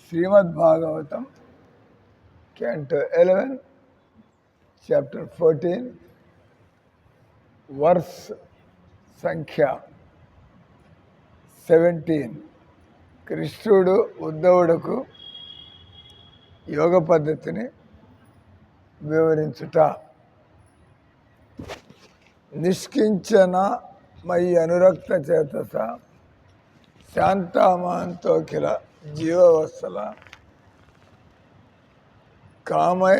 శ్రీమద్ Bhagavatam Canto 11, Chapter 14, Verse సంఖ్య 17. కృష్ణుడు ఉద్ధవుడుకు యోగ పద్ధతిని వివరించుట. నిష్కించన మయి అనురక్త చేతస శాంతమాంతోఖిల జీవవత్సల కామై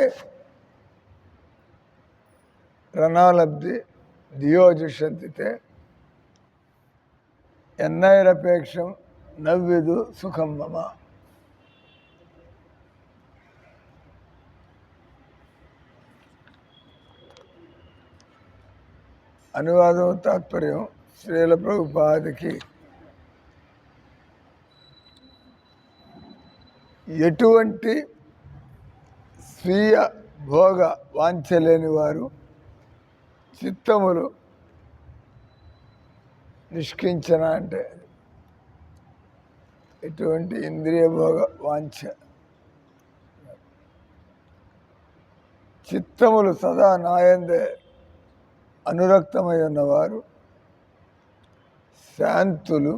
రణాలబ్ధి ధియోజుషంతితే ఎన్నైరపేక్షం నవ్విదు సుఖం మమ. అనువాదం తాత్పర్యం శ్రీల ప్రభుపాదికి. ఎటువంటి స్వీయ భోగ వాంఛలేని వారు చిత్తములు నిష్కించన అంటే ఎటువంటి ఇంద్రియ భోగ వాంఛ, చిత్తములు సదా నాయందే అనురక్తమై ఉన్నవారు శాంతులు,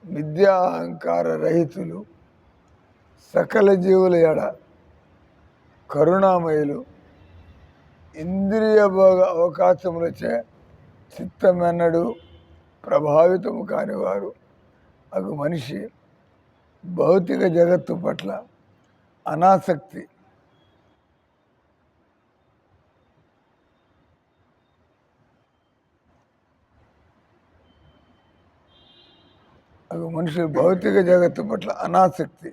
విద్యాహంకార రహితులు, సకల జీవుల ఎడ కరుణామయులు, ఇంద్రియ భోగ అవకాశములచే చిత్తమెన్నడు ప్రభావితము కానివారు అగు మనిషి భౌతిక జగత్తు పట్ల అనాసక్తి, అగు మనిషి భౌతిక జగత్తు పట్ల అనాసక్తి,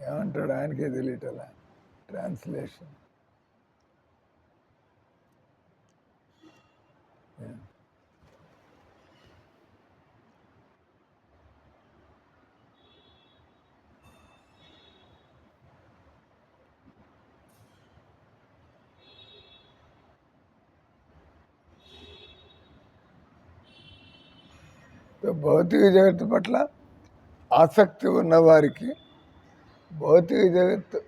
ఏమంటాడు ఆయనకే తెలియటలా ట్రాన్స్లేషన్. భౌతిక జగత్తు పట్ల ఆసక్తి ఉన్నవారికి భౌతిక జగత్తు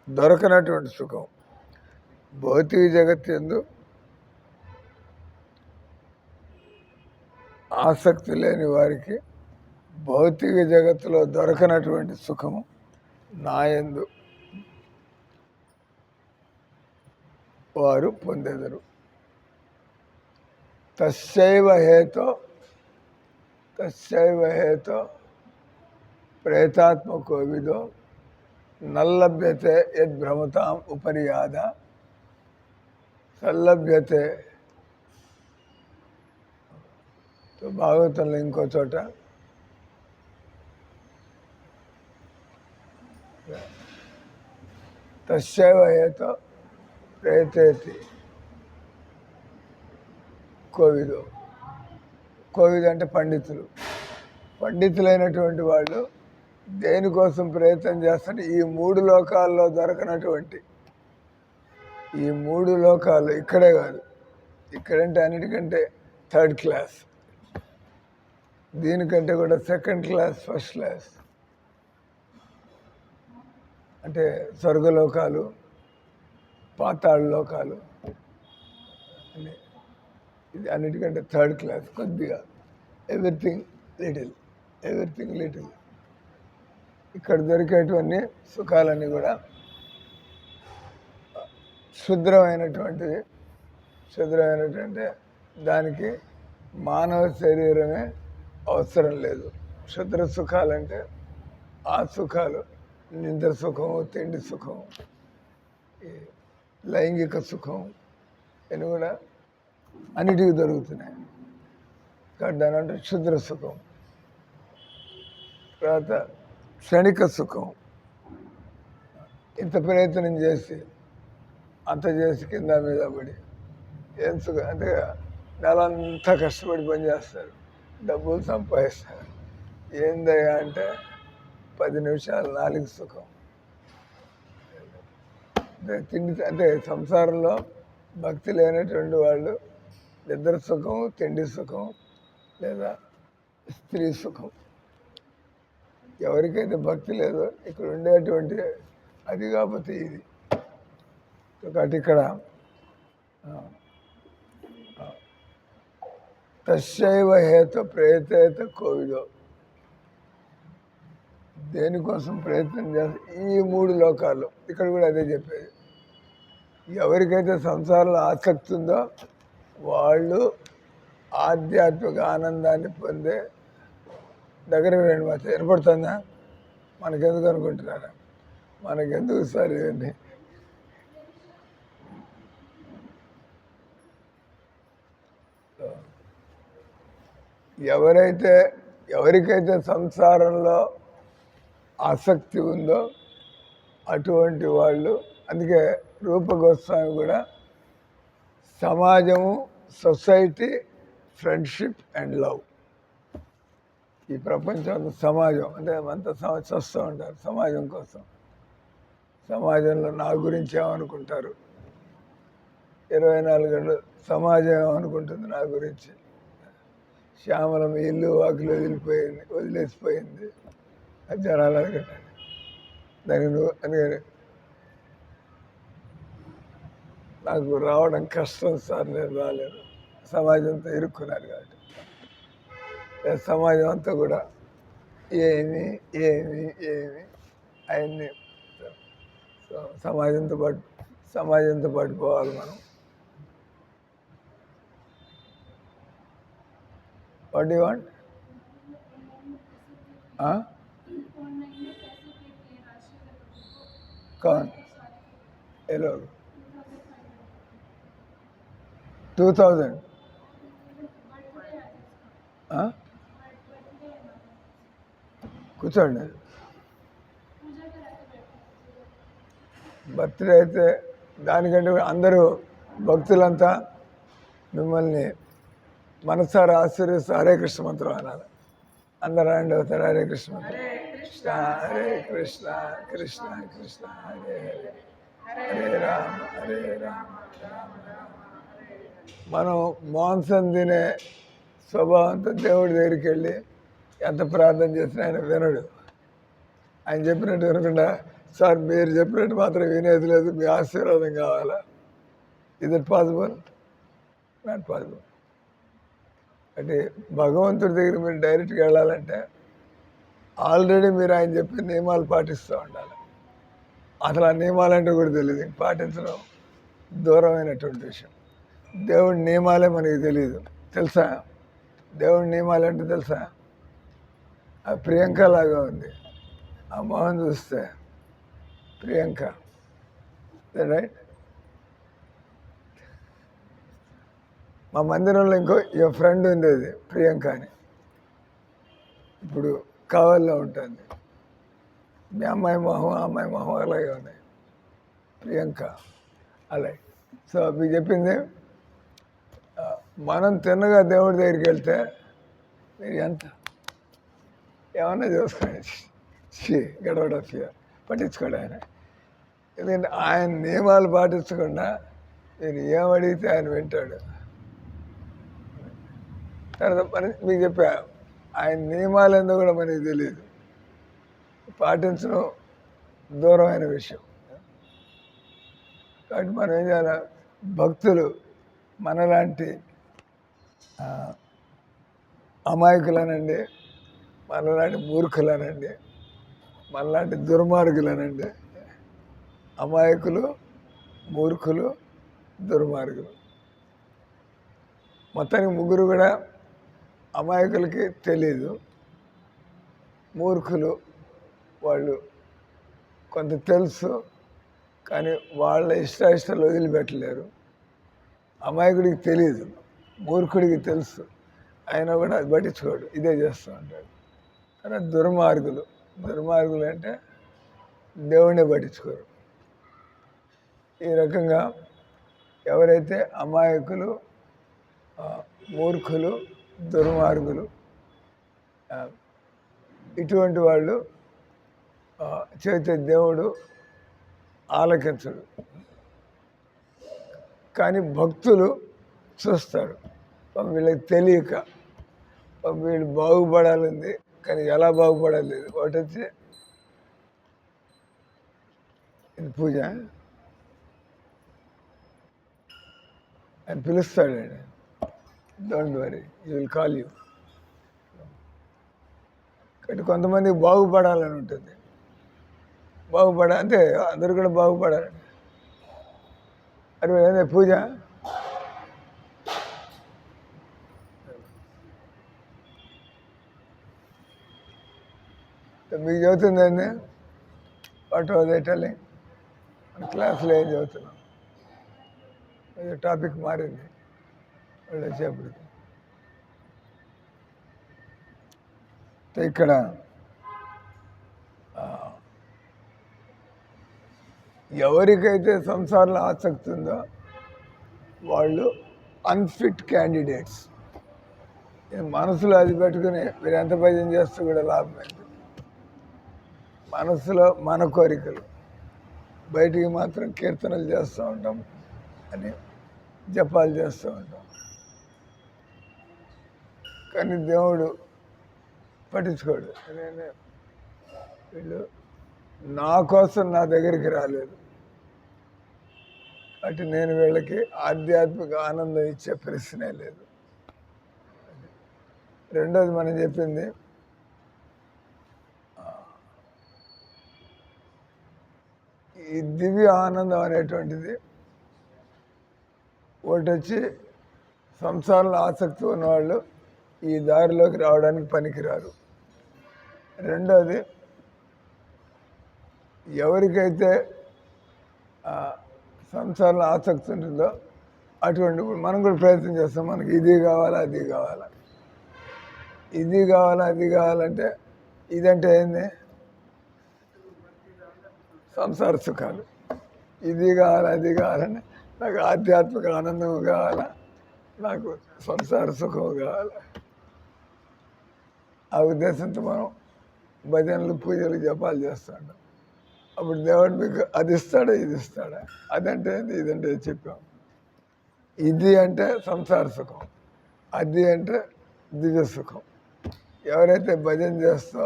దొరకనటువంటి సుఖం, భౌతిక జగత్తు యందు ఆసక్తి లేని వారికి భౌతిక జగత్తులో దొరకనటువంటి సుఖము నాయందు వారు పొందెదరు. తస్యైవ హేతో ప్రేతాత్మకో విదో నల్లభ్యతే యద్భ్రమతాం ఉపరియాద సల్లభ్యతే. భాగవతంలో ఇంకో చోట తస్యైవ హేతో ప్రేతేతి కోవిదు. కోవిదు అంటే పండితులైనటువంటి వాళ్ళు దేనికోసం ప్రయత్నం చేస్తారు? ఈ మూడు లోకాల్లో దొరకనటువంటి, ఈ మూడు లోకాలు ఇక్కడే కాదు, ఇక్కడంటే అన్నిటికంటే థర్డ్ క్లాస్, దీనికంటే కూడా సెకండ్ క్లాస్, ఫస్ట్ క్లాస్. అంటే స్వర్గలోకాలు, పాతాళ లోకాలు, ఇది అన్నిటికంటే థర్డ్ క్లాస్. కొద్దిగా ఎవ్రీథింగ్ లిటిల్. ఇక్కడ దొరికేటువంటి సుఖాలన్నీ కూడా క్షుద్రమైనటువంటిది. దానికి మానవ శరీరమే అవసరం లేదు. క్షుద్ర సుఖాలంటే ఆ సుఖాలు నిద్ర సుఖము, తిండి సుఖము, లైంగిక సుఖం, ఇవి కూడా అన్నిటికీ దొరుకుతున్నాయి. కాబట్టి దాని అంటే క్షుద్ర సుఖం. తర్వాత క్షణిక సుఖం, ఇంత ప్రయత్నం చేసి అంత చేసి కింద మీద పడి ఏం సుఖం అంటే నెలంతా కష్టపడి పని చేస్తారు, డబ్బులు సంపాదిస్తారు. ఏందయ్యా అంటే 10 నిమిషాలు నాలుగు సుఖం. తిండి అంటే సంసారంలో భక్తి లేనటువంటి వాళ్ళు నిద్ర సుఖం, తిండి సుఖం, లేదా స్త్రీ సుఖం. ఎవరికైతే భక్తి లేదో ఇక్కడ ఉండేటువంటి అది కాకపోతే ఇది ఒకటి. ఇక్కడ తస్యైవ హేతు ప్రయతేత కోవిదో, దేనికోసం ప్రయత్నం చేస్తారు ఈ 3 లోకాలు. ఇక్కడ కూడా అదే చెప్పేది. ఎవరికైతే సంసారంలో ఆసక్తి ఉందో వాళ్ళు ఆధ్యాత్మిక ఆనందాన్ని పొందే దగ్గరకు రండి. మాత్రం వినపడుతుందా? మనకెందుకు అనుకుంటున్నారా? మనకెందుకు సార్ ఇవన్నీ? ఎవరికైతే సంసారంలో ఆసక్తి ఉందో అటువంటి వాళ్ళు, అందుకే రూప గోస్వామి కూడా సమాజము, సొసైటీ, ఫ్రెండ్షిప్ అండ్ లవ్, ఈ ప్రపంచం సమాజం అంటే అంత చస్తూ ఉంటారు సమాజం కోసం. సమాజంలో నా గురించి ఏమనుకుంటారు, 24 గంటలు సమాజం ఏమనుకుంటుంది నా గురించి. శ్యామలం ఇల్లు వాకిలు వదిలేసిపోయింది, అది జనాలు అనుకుంటాను. దానికి నువ్వు అందుకని నాకు రావడం కష్టం సార్, నేను రాలేదు. సమాజంతో ఇరుక్కున్నారు కాబట్టి సమాజం అంతా కూడా ఏమి ఏమి ఏమి ఆయన్ని సమాజంతో పాటు పోవాలి మనం. What do want? कौन? ये लोग 2000 కూర్చోండి. బర్త్డే అయితే దానికంటే అందరూ భక్తులంతా మిమ్మల్ని మనసారా ఆశీర్వదిస్తూ హరే కృష్ణ మంత్రం అనాలి. అందరూ అండి అవుతారు. హరే కృష్ణ మంత్రం. కృష్ణ హరే కృష్ణ కృష్ణ కృష్ణ హరే హరే హరే రామ హరే రామ రామ రామ. మనం మాంసం తినే స్వభావంతో దేవుడి దగ్గరికి వెళ్ళి ఎంత ప్రార్థన చేసినా ఆయన వినడు. ఆయన చెప్పినట్టు వినకుండా, సార్ మీరు చెప్పినట్టు మాత్రం వినేది లేదు, మీ ఆశీర్వాదం కావాలా? Is it possible? Not possible. అంటే భగవంతుడి దగ్గర మీరు డైరెక్ట్గా వెళ్ళాలంటే ఆల్రెడీ మీరు ఆయన చెప్పిన నియమాలు పాటిస్తూ ఉండాలి. అసలు ఆ నియమాలంటే కూడా తెలియదు, పాటించడం దూరమైనటువంటి విషయం. దేవుడి నియమాలే మనకి తెలియదు. తెలుసా దేవుడి నియమాలు అంటే? తెలుసా? ఆ ప్రియాంక లాగా ఉంది, ఆ మొహం చూస్తే ప్రియాంక, రైట్? మా మందిరంలో ఇంకో ఫ్రెండ్ ఉండేది ప్రియాంక అని, ఇప్పుడు కావాల్లో ఉంటుంది. మీ అమ్మాయి మొహం ఆ అమ్మాయి మొహం అలాగే ఉన్నాయి, ప్రియాంక అలాగే. సో మీకు చెప్పింది, మనం తిన్నగా దేవుడి దగ్గరికి వెళ్తే మీరు ఎంత ఏమన్నా చూసుకోండి, గడవడ పట్టించుకోండి ఆయన. ఎందుకంటే ఆయన నియమాలు పాటించకుండా మీరు ఏమడిగితే ఆయన వింటాడు. తర్వాత మీకు చెప్పా, ఆయన నియమాలు ఏందో కూడా మనకి తెలియదు, పాటించడం దూరమైన విషయం. కాబట్టి మనం ఏం చేయాలి? భక్తులు మనలాంటి అమాయకులనండి, మనలాంటి మూర్ఖులనండి, మనలాంటి దుర్మార్గులనండి. అమాయకులు, మూర్ఖులు, దుర్మార్గులు. మొత్తానికి ముగ్గురు కూడా అమాయకులకి తెలీదు, మూర్ఖులు వాళ్ళు కొంత తెలుసు కానీ వాళ్ళ ఇష్టాలు వదిలిపెట్టలేరు. అమాయకుడికి తెలీదు, మూర్ఖుడికి తెలుసు, అయినా కూడా అది పట్టించుకోడు, ఇదే చేస్తూ ఉంటాడు. కానీ దుర్మార్గులు అంటే దేవుడిని పట్టించుకోరు. ఈ రకంగా ఎవరైతే అమాయకులు, మూర్ఖులు, దుర్మార్గులు, ఇటువంటి వాళ్ళు చేసే దేవుడు ఆలకించడు. కానీ భక్తులు చూస్తాడు. వీళ్ళకి తెలియక వీళ్ళు బాగుపడాలంది, కానీ ఎలా బాగుపడలేదు. ఒకటి వచ్చి ఇది పూజ అని పిలుస్తాడండి. Don't worry, you will call you. కాబట్టి కొంతమందికి బాగుపడాలని ఉంటుంది. అంతే, అందరూ కూడా బాగుపడాలని. అరే ఏందే పూజ, మీకు చదువుతుందండి. What was I telling? మన క్లాస్లో ఏం చదువుతున్నాం, టాపిక్ మారింది వాళ్ళు వచ్చేప్పటికి. ఇక్కడ ఎవరికైతే సంసారంలో ఆసక్తి ఉందో వాళ్ళు అన్ఫిట్ క్యాండిడేట్స్. మనసులో అది పెట్టుకుని మీరు ఎంత భజన చేస్తూ కూడా లాభమైంది. మనసులో మన కోరికలు, బయటికి మాత్రం కీర్తనలు చేస్తూ ఉంటాం అని జపాలు చేస్తూ ఉంటాం. కానీ దేవుడు పట్టించుకోడు. వీళ్ళు నా కోసం నా దగ్గరికి రాలేదు, అటు నేను వీళ్ళకి ఆధ్యాత్మిక ఆనందం ఇచ్చే ప్రశ్నే లేదు. రెండోది మనం చెప్పింది, ఈ దివ్య ఆనందం అనేటువంటిది ఒకటి వచ్చి సంసారంలో ఆసక్తి ఉన్నవాళ్ళు ఈ దారిలోకి రావడానికి పనికిరారు. రెండోది, ఎవరికైతే సంసారంలో ఆసక్తి ఉంటుందో అటువంటి మనం కూడా ప్రయత్నం చేస్తాం. మనకి ఇది కావాలా, అది కావాలా, ఇది కావాలా, అది కావాలంటే ఇదంటే ఏంది? సంసార సుఖాలు. ఇది కావాలి, అది కావాలని, నాకు ఆధ్యాత్మిక ఆనందం కావాలా, నాకు సంసార సుఖం కావాలా. ఆ ఉద్దేశంతో మనం భజనలు, పూజలు, జపాలు చేస్తాడు. అప్పుడు దేవుడు మీకు అది ఇస్తాడా, ఇది ఇస్తాడా? అదంటే ఏంది, ఇదంటే చెప్పాం. ఇది అంటే సంసార సుఖం, అది అంటే దివ్య సుఖం. ఎవరైతే భజన చేస్తో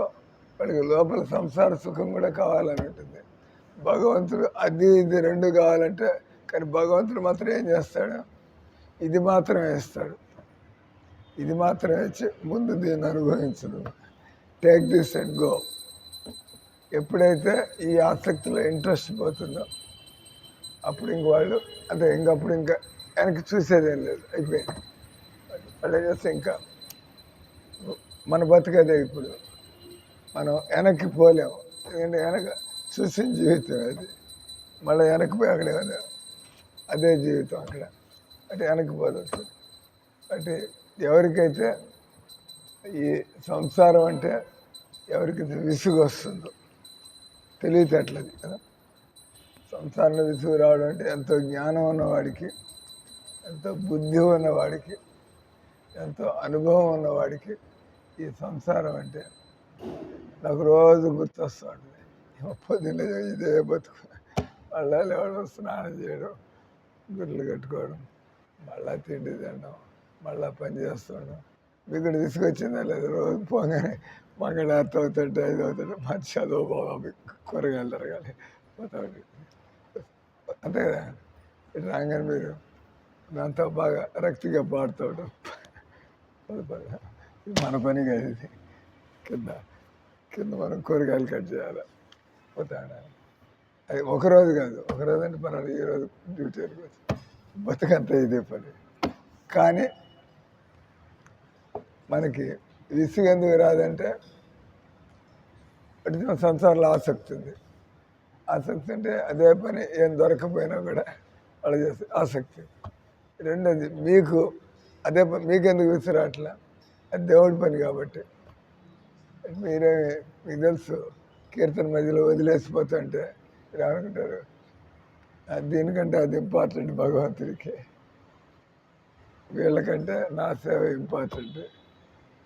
వాడికి లోపల సంసార సుఖం కూడా కావాలని ఉంటుంది. భగవంతుడు అది ఇది రెండు కావాలంటే, కానీ భగవంతుడు మాత్రం ఏం చేస్తాడు? ఇది మాత్రమే ఇస్తాడు. ఇది మాత్రమే ఇచ్చి ముందు దీన్ని అనుభవించదు. Take this and go. ఎప్పుడైతే ఈ ఆసక్తిలో ఇంట్రెస్ట్ పోతుందో అప్పుడు ఇంక వాళ్ళు అంటే ఇంకప్పుడు ఇంకా వెనక్కి చూసేదేం లేదు, అయిపోయింది. వాళ్ళు ఏం చేస్తే ఇంకా మన బతుకదే. ఇప్పుడు మనం వెనక్కి పోలేము, ఎందుకంటే వెనక చూసిన జీవితం అది. మళ్ళీ వెనక్కి పోయి అక్కడే అదే జీవితం అక్కడ, అంటే వెనక్కి పోతుంది. అంటే ఎవరికైతే ఈ సంసారం అంటే ఎవరికైతే విసుగు వస్తుందో తెలివితేటలది కదా. సంసారంలో విసుగు రావడం అంటే ఎంతో జ్ఞానం ఉన్నవాడికి, ఎంతో బుద్ధి ఉన్నవాడికి, ఎంతో అనుభవం ఉన్నవాడికి ఈ సంసారం అంటే నాకు రోజు గుర్తొస్తూ ఉంటుంది. పొద్దున్నే ఇదే బతుకు, మళ్ళా లేవడం, స్నానం చేయడం, గుడ్లు కట్టుకోవడం, మళ్ళా తిండి తినడం, మళ్ళా పని చేస్తుండడం. మీకు కూడా విసుగొచ్చిందా లేదు? రోజు పోగానే మంగళారతి అవుతుంటే 5 అవుతుంటే మంచి చదువు బాగా కూరగాయలు తిరగాలి పోతా అంతే కదా. ఇటు రాగానే మీరు దాంతో బాగా రక్తిగా పాడుతూ ఉంటాం. మన పని కాదు ఇది. కింద మనం కూరగాయలు కట్ చేయాలి పోతాడా. అది ఒకరోజు కాదు, ఒకరోజు అంటే పర్వాలేదు, ఈరోజు డ్యూటీ వెళ్ళిపోతుంది, బతుకంతా ఇదే పని. కానీ మనకి విసుగు ఎందుకు రాదంటే అటు సంసారంలో ఆసక్తి ఉంది. ఆసక్తి అంటే అదే పని ఏం దొరకపోయినా కూడా వాళ్ళు చేస్తే ఆసక్తి. రెండోది, మీకు అదే పని మీకెందుకు విసురు అట్లా, అది దేవుడి పని కాబట్టి. మీరే మీకు తెలుసు, కీర్తన మధ్యలో వదిలేసిపోతుంటే మీరు అనుకుంటారు దీనికంటే అది ఇంపార్టెంట్ భగవంతుడికి. వీళ్ళకంటే నా సేవ ఇంపార్టెంట్.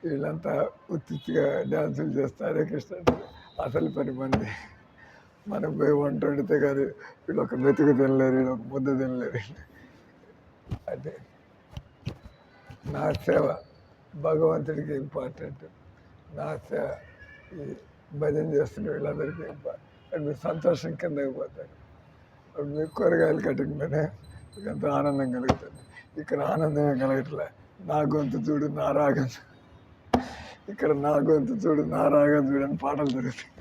వీళ్ళంతా ఉత్తిగా డ్యాన్సులు చేస్తారు, హరే కృష్ణ అంటారు. అసలు పని మంది మనం పోయి వంట వండితే కానీ వీళ్ళు ఒక మెతుకు తినలేరు, వీళ్ళు ఒక ముద్ద తినలేరు. అంటే నా సేవ భగవంతుడికి ఇంపార్టెంట్. నా సేవ ఈ భజన చేస్తున్న వీళ్ళందరికీ ఇంపార్టెంట్. అంటే మీరు సంతోషం కిందకి పోతారు. అప్పుడు మీకు కూరగాయలు కట్టంగానే మీకు ఎంతో ఆనందం కలుగుతుంది. ఇక్కడ ఆనందమే కలగట్లే. నా గొంతు చూడు నా రాగం, ఇక్కడ నా గొంతు చూడు నా రాగం చూడని పాటలు దొరుకుతాయి.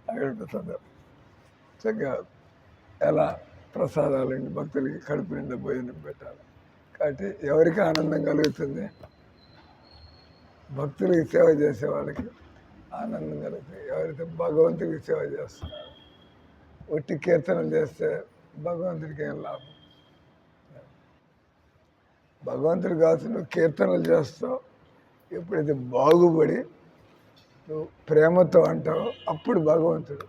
అక్కడికి సందర్భం చక్కగా ఎలా ప్రసాదాలండి భక్తులకి కడుపు నిండా భోజనం పెట్టాలి. కాబట్టి ఎవరికి ఆనందం కలుగుతుంది? భక్తులకి సేవ చేసే వాళ్ళకి ఆనందం కలుగుతుంది. ఎవరైతే భగవంతుడికి సేవ చేస్తున్నారు, ఒట్టి కీర్తనలు చేస్తే భగవంతుడికి ఏం లాభం? భగవంతుడి కాదు, నువ్వు కీర్తనలు చేస్తావు. ఎప్పుడైతే బాగుపడి నువ్వు ప్రేమతో అంటావో అప్పుడు భగవంతుడు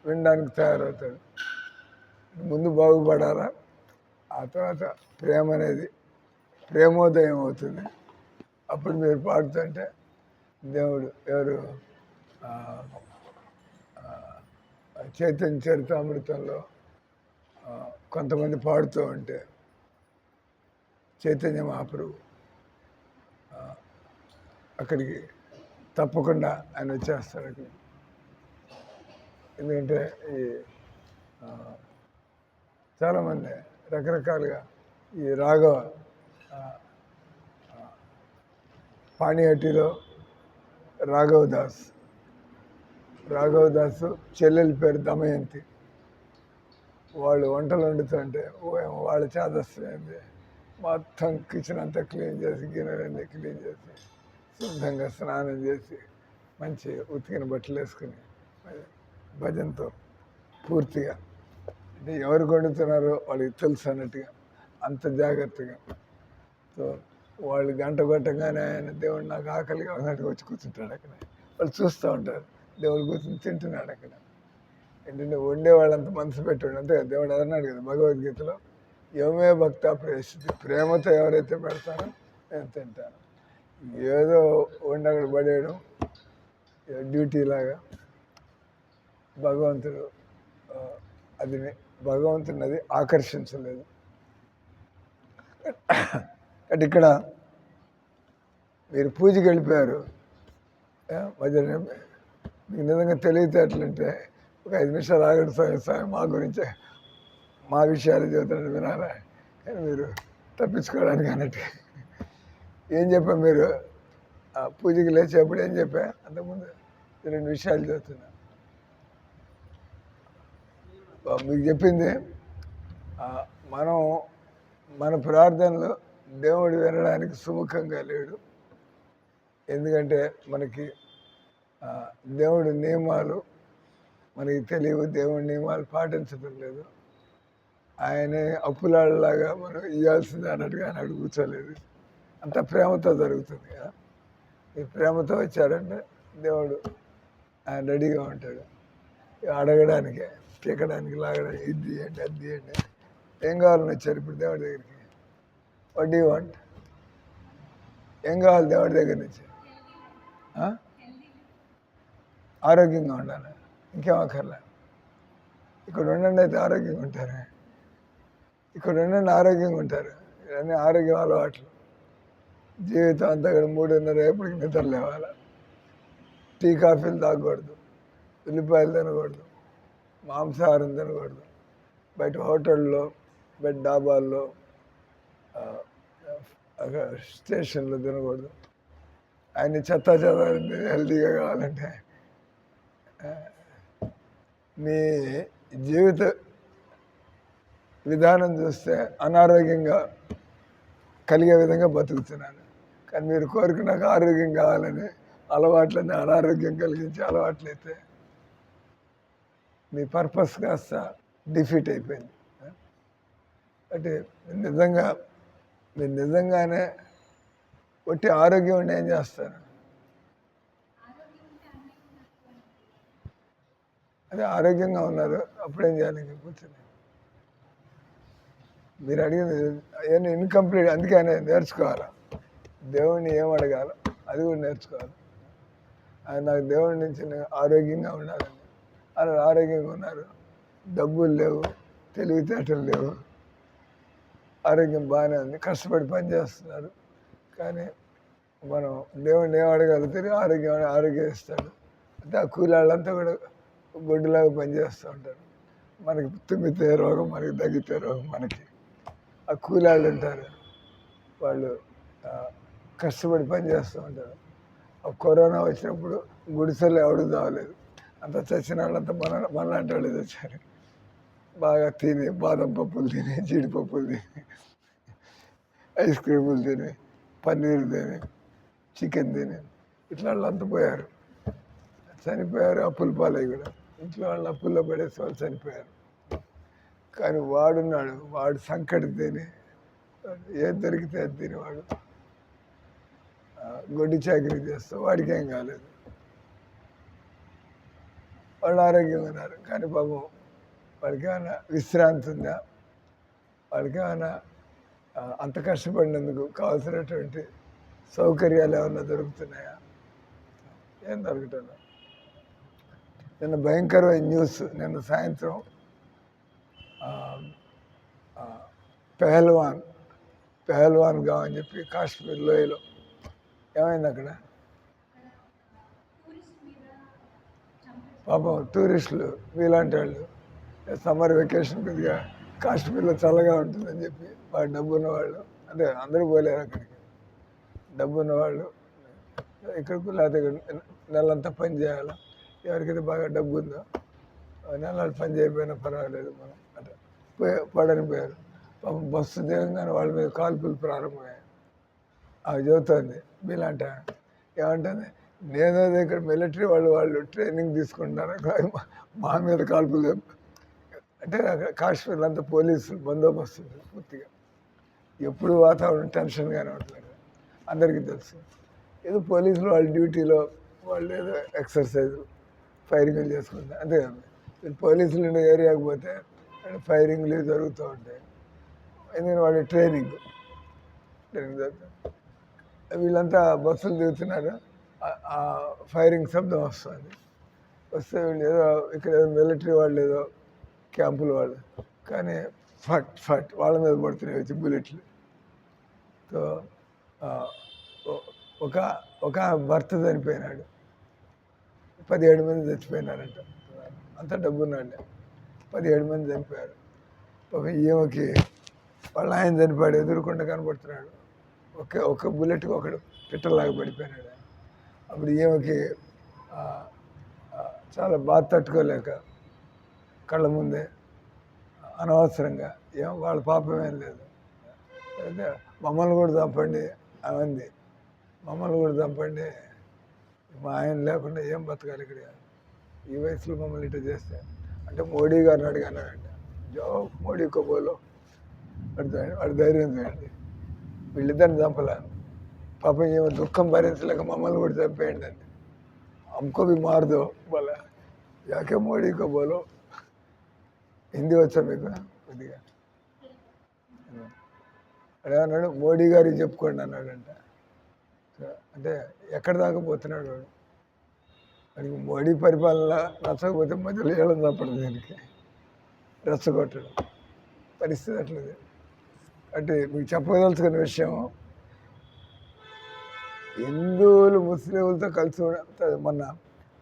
వినడానికి తయారవుతాడు. ముందు బాగుపడాలా, ఆ తర్వాత ప్రేమ అనేది ప్రేమోదయం అవుతుంది. అప్పుడు మీరు పాడుతుంటే దేవుడు ఎవరు చైతన్య చరితామృతంలో కొంతమంది పాడుతూ ఉంటే చైతన్య మహాప్రభు అక్కడికి తప్పకుండా ఆయన వచ్చేస్తాడు అక్కడికి. ఎందుకంటే ఈ చాలామంది రకరకాలుగా ఈ రాఘవ పాణిహట్టిలో రాఘవదాస్ చెల్లెలి పేరు దమయంతి. వాళ్ళు వంటలు వండుతుంటే వాళ్ళ చేదస్సు ఏంది, మొత్తం కిచెన్ అంతా క్లీన్ చేసి, గిన్నెలన్నీ క్లీన్ చేసి, శుద్ధంగా స్నానం చేసి, మంచి ఉతికిన బట్టలు వేసుకుని భజనతో పూర్తిగా, అంటే ఎవరు వండుతున్నారో వాళ్ళకి తెలుసు అన్నట్టుగా అంత జాగ్రత్తగా. సో వాళ్ళు గంట కొట్టగానే ఆయన దేవుడు నాకు ఆకలిగా ఉన్నట్టుగా వచ్చి కూర్చుంటాడు అక్కడ. వాళ్ళు చూస్తూ ఉంటారు, దేవుడు కూర్చొని తింటున్నాడు అక్కడ. ఏంటంటే వండేవాళ్ళంత మనసు పెట్టాడు. అంతే దేవుడు అన్నాడు కదా భగవద్గీతలో, యమే భక్త ప్రేషితి, ప్రేమతో ఎవరైతే పెడతారో నేను తింటాను. ఏదో వండి అక్కడ పడేయడం డ్యూటీ లాగా భగవంతుడు భగవంతుని అది ఆకర్షించలేదు. అంటే ఇక్కడ మీరు పూజకి వెళ్ళిపోయారు, మధ్య మీకు నిజంగా తెలివితేటలుంటే ఒక 5 నిమిషాలు ఆగండి స్వామి మా గురించే మా విషయాలు చెబుతాడు వినాలా. కానీ మీరు తప్పించుకోవడానికి అన్నట్టు ఏం చెప్పా, మీరు పూజకి లేచేప్పుడు ఏం చెప్పా, అంతకుముందు 2 విషయాలు చెబుతున్నా. మీకు చెప్పింది, మనం మన ప్రార్థనలు దేవుడు వినడానికి సుముఖంగా లేడు. ఎందుకంటే మనకి దేవుడి నియమాలు మనకి తెలియవు, దేవుడి నియమాలు పాటించడం లేదు. ఆయనే అప్పులాడలాగా మనం ఇవ్వాల్సిందే అన్నట్టుగా ఆయన అడుగు కూర్చోలేదు. అంత ప్రేమతో జరుగుతుంది కదా. ఈ ప్రేమతో వచ్చారంటే దేవుడు ఆయన రెడీగా ఉంటాడు అడగడానికే, పీకడానికి, లాగడానికి, ఇది ఏంటి అది ఏంటి, ఏం కావాలని వచ్చారు ఇప్పుడు దేవుడి దగ్గరికి? వడ్డీ వాంట్ ఏం కావాలి దేవుడి దగ్గర నుంచి? ఆరోగ్యంగా ఉండాలి, ఇంకేం అక్కర్లే. ఇక్కడ ఉండండి, అయితే ఆరోగ్యంగా ఉంటారు. ఇక్కడ ఉండండి, ఆరోగ్యంగా ఉంటారు. ఇవన్నీ ఆరోగ్యం అలవాట్లు. జీవితం అంతా ఇక్కడ 3:30 నిద్ర లేవాలి, టీ కాఫీలు తాగకూడదు, ఉల్లిపాయలు తినకూడదు, మాంసాహారం తినకూడదు, బయట హోటల్లో, బయట డాబాల్లో, స్టేషన్లో తినకూడదు. అన్ని చెత్త హెల్తీగా కావాలంటే మీ జీవిత విధానం చూస్తే అనారోగ్యంగా కలిగే విధంగా బతుకుతున్నాను. కానీ మీరు కోరిక నాకు ఆరోగ్యం కావాలని అలవాట్లన్నీ అనారోగ్యం కలిగించే అలవాట్లయితే మీ పర్పస్ కాస్త డిఫీట్ అయిపోయింది. అంటే మీరు నిజంగానే ఒట్టి ఆరోగ్యం ఉండి ఏం చేస్తారు? అదే ఆరోగ్యంగా ఉన్నారు, అప్పుడేం చేయాలి? కూర్చొని మీరు అడిగింది ఏమైనా ఇన్కంప్లీట్, అందుకే ఆయన నేర్చుకోవాలి. దేవుణ్ణి ఏం అడగాలి అది కూడా నేర్చుకోవాలి. ఆయన నాకు దేవుడి నుంచి ఆరోగ్యంగా ఉండాలని, అలా ఆరోగ్యంగా ఉన్నారు. డబ్బులు లేవు, తెలివితేటలు లేవు, ఆరోగ్యం బాగానే ఉంది, కష్టపడి పని చేస్తున్నారు. కానీ మనం దేవుడిని ఏం అడగలుగుతారు, ఆరోగ్యం ఇస్తాడు. అంటే ఆ కూలాళ్ళంతా కూడా గొడ్డులాగా పనిచేస్తూ ఉంటారు. మనకి తుమ్మితే రోగం, మనకి తగ్గితే రోగం. మనకి ఆ కూలాళ్ళు ఉంటారు, వాళ్ళు కష్టపడి పని చేస్తూ ఉంటారు. ఆ కరోనా వచ్చినప్పుడు గుడిసెలు ఎవడు తాగలేదు, అంత చచ్చిన వాళ్ళంతా మనలాంటి వాళ్ళు తెచ్చారు. బాగా తిని బాదం పప్పులు తిని, జీడిపప్పులు తిని, ఐస్ క్రీములు తిని, పన్నీరు తిని, చికెన్ తిని, ఇట్లా వాళ్ళంతా పోయారు, చనిపోయారు. అప్పుల పాలయ్యి కూడా ఇంట్లో వాళ్ళు అప్పుల్లో పడేసి వాళ్ళు చనిపోయారు. కానీ వాడున్నాడు, వాడు సంకటి తిని ఏది దొరికితే అది తిని వాడు గొడ్డి చాకరీ చేస్తా, వాడికి ఏం కాలేదు, వాళ్ళు ఆరోగ్యంగా ఉన్నారు. కానీ పాపం వాడికి ఏమైనా విశ్రాంతి ఉందా, వాడికి ఏమైనా అంత కష్టపడినందుకు కావాల్సినటువంటి సౌకర్యాలు ఏమన్నా దొరుకుతున్నాయా? ఏం దొరకటం. నిన్న భయంకరమైన న్యూస్, నిన్న సాయంత్రం పెహల్వాన్ గా అని చెప్పి కాశ్మీర్ లోయలో ఏమైంది అక్కడ? పాపం టూరిస్టులు మీలాంటి వాళ్ళు సమ్మర్ వెకేషన్ కొద్దిగా కాశ్మీర్లో చల్లగా ఉంటుందని చెప్పి వాడు డబ్బు ఉన్నవాళ్ళు, అంటే అందరూ పోలేరు అక్కడికి, డబ్బు ఉన్నవాళ్ళు ఇక్కడికి లేకపోతే నెలంతా పని చేయాలి. ఎవరికైతే బాగా డబ్బు ఉందో నెలలు పని చేయకపోయినా పర్వాలేదు, మనం అంటే పడని పోయారు. పాపం బస్సు దిగంగానే వాళ్ళ మీద కాల్పులు ప్రారంభమయ్యాయి. అవి చదువుతుంది మీలాంట ఏమంటుంది, నేను ఇక్కడ మిలిటరీ వాళ్ళు ట్రైనింగ్ తీసుకుంటున్నారు, మా మీద కాల్పులు. అంటే కాశ్మీర్లో అంతా పోలీసులు బందోబస్తు ఉంటుంది పూర్తిగా, ఎప్పుడు వాతావరణం టెన్షన్గానే ఉంటుంది, అందరికీ తెలుసు. ఏదో పోలీసులు వాళ్ళ డ్యూటీలో వాళ్ళు ఏదో ఎక్సర్సైజ్ ఫైరింగ్లు చేసుకుంటారు అంతే కదా. పోలీసులు ఉండే ఏరియాకి పోతే ఫైరింగ్లు జరుగుతూ ఉంటాయి, ఎందుకంటే వాళ్ళు ట్రైనింగ్ జరుగుతుంది. వీళ్ళంతా బస్సులు దిగుతున్నారు, ఆ ఫైరింగ్ శబ్దం వస్తుంది. వస్తే వీళ్ళు ఏదో ఇక్కడ ఏదో మిలిటరీ వాళ్ళు ఏదో క్యాంపులు వాళ్ళు, కానీ ఫట్ వాళ్ళ మీద పడుతున్నాయి వచ్చి బుల్లెట్లు. సో ఒక భర్త చనిపోయినాడు, 17 మంది చచ్చిపోయినారంట. అంత డబ్బున్నాడు, 17 మంది చనిపోయారు. ఈమెకి వాళ్ళ ఆయన చనిపోయాడు, ఎదురుకుండా కనబడుతున్నాడు, ఒక బుల్లెట్కి ఒకడు పిట్టలాగా పడిపోయినాడు. అప్పుడు ఈమెకి చాలా బాధ తట్టుకోలేక కళ్ళ ముందే అనవసరంగా ఏం వాళ్ళ పాపమేం లేదు, అయితే మమ్మల్ని కూడా చంపండి అవంది, మమ్మల్ని కూడా చంపండి, మా ఆయన లేకుండా ఏం బతకాలి ఇక్కడ, ఈ వయసులో మమ్మల్ని ఇట్లా చేస్తే. అంటే మోడీ గారిని అడిగానంట, జవాబు మోడీ కోబోలో వాడి ధైర్యం చేయండి, వీళ్ళిద్దరిని చంపలే, పాపం ఏమో దుఃఖం భరించలేక మమ్మల్ని కూడా చంపేయండి అండి, हमको भी मार दो बोला, యాకే మోడీ కోబోలో. హిందీ వచ్చా మీకు కొద్దిగా? అన్నాడు మోడీ గారికి చెప్పుకోండి అన్నాడంట. అంటే ఎక్కడ దాకా పోతున్నాడు వాడు, వాడికి మోడీ పరిపాలన నచ్చకపోతే మధ్యలో ఏళ్ళం తప్పడు, దీనికి రెచ్చగొట్టడం పరిస్థితి అట్లది. అంటే మీకు చెప్పదలుచుకున్న విషయం, హిందువులు ముస్లింలతో కలిసి మొన్న